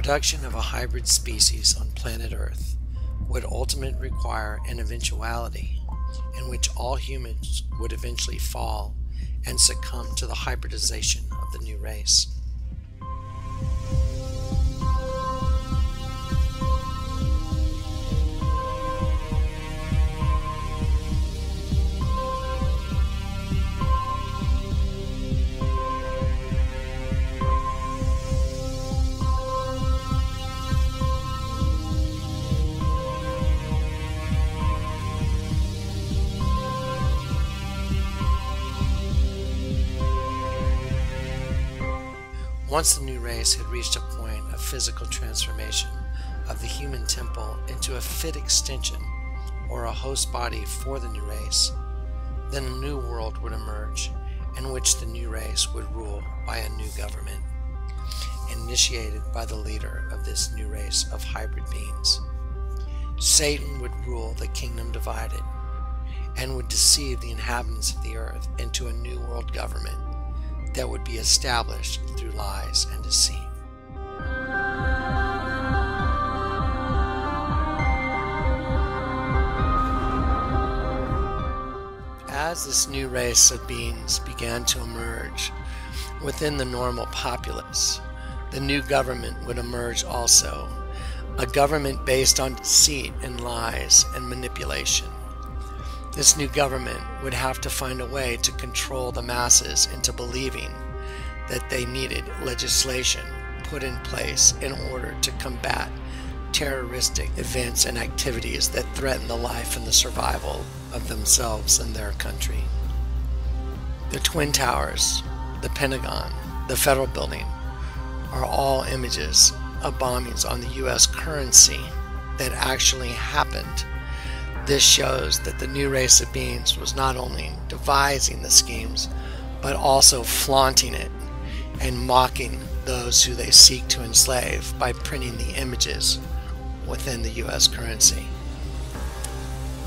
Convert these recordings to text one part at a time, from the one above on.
production of a hybrid species on planet Earth would ultimately require an eventuality in which all humans would eventually fall and succumb to the hybridization of the new race. Once the new race had reached a point of physical transformation of the human temple into a fit extension or a host body for the new race, then a new world would emerge in which the new race would rule by a new government, initiated by the leader of this new race of hybrid beings. Satan would rule the kingdom divided and would deceive the inhabitants of the earth into a new world government that would be established through lies and deceit. As this new race of beings began to emerge within the normal populace, the new government would emerge also, a government based on deceit and lies and manipulation. This new government would have to find a way to control the masses into believing that they needed legislation put in place in order to combat terroristic events and activities that threaten the life and the survival of themselves and their country. The Twin Towers, the Pentagon, the Federal Building are all images of bombings on the U.S. currency that actually happened. This shows that the new race of beings was not only devising the schemes, but also flaunting it and mocking those who they seek to enslave by printing the images within the U.S. currency.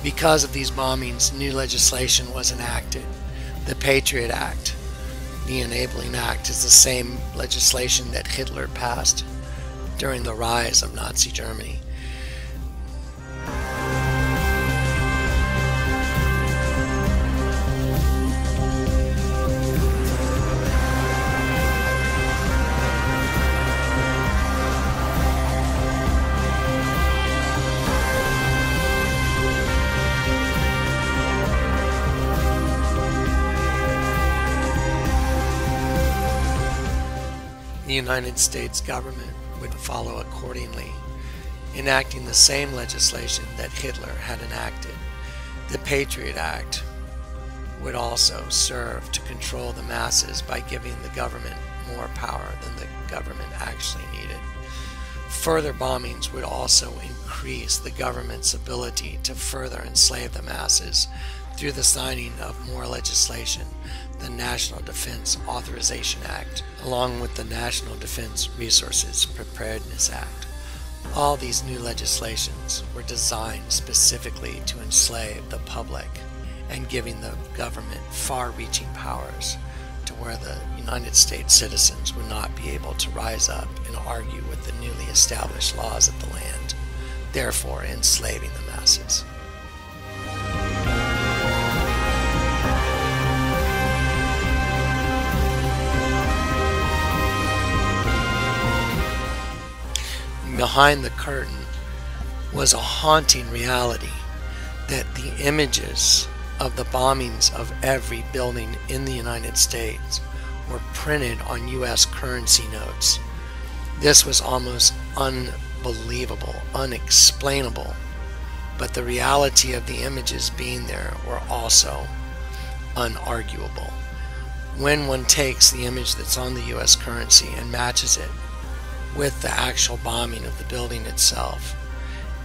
Because of these bombings, new legislation was enacted. The Patriot Act, the Enabling Act, is the same legislation that Hitler passed during the rise of Nazi Germany. The United States government would follow accordingly, enacting the same legislation that Hitler had enacted. The Patriot Act would also serve to control the masses by giving the government more power than the government actually needed. Further bombings would also increase the government's ability to further enslave the masses through the signing of more legislation, the National Defense Authorization Act, along with the National Defense Resources Preparedness Act. All these new legislations were designed specifically to enslave the public and giving the government far-reaching powers to where the United States citizens would not be able to rise up and argue with the newly established laws of the land, therefore enslaving the masses. Behind the curtain was a haunting reality that the images of the bombings of every building in the United States were printed on U.S. currency notes. This was almost unbelievable, unexplainable, but the reality of the images being there were also unarguable. When one takes the image that's on the U.S. currency and matches it with the actual bombing of the building itself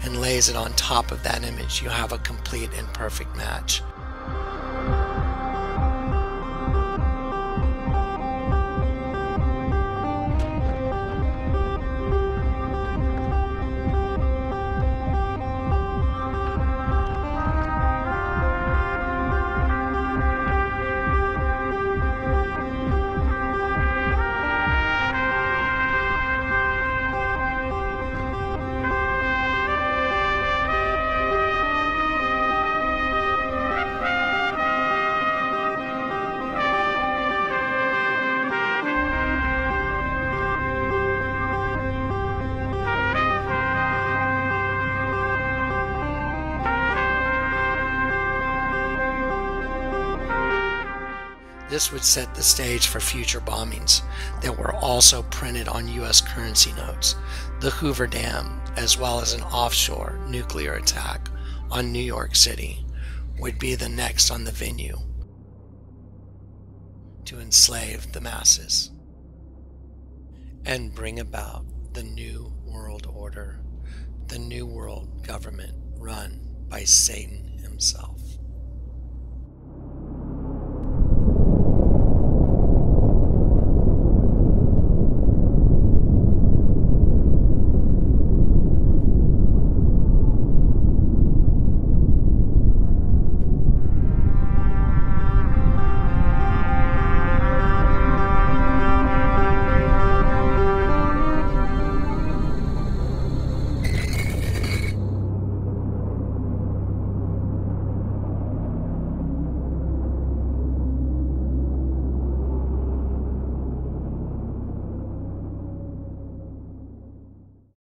and lays it on top of that image, you have a complete and perfect match. This would set the stage for future bombings that were also printed on U.S. currency notes. The Hoover Dam, as well as an offshore nuclear attack on New York City, would be the next on the venue to enslave the masses and bring about the New World Order, the New World Government run by Satan himself.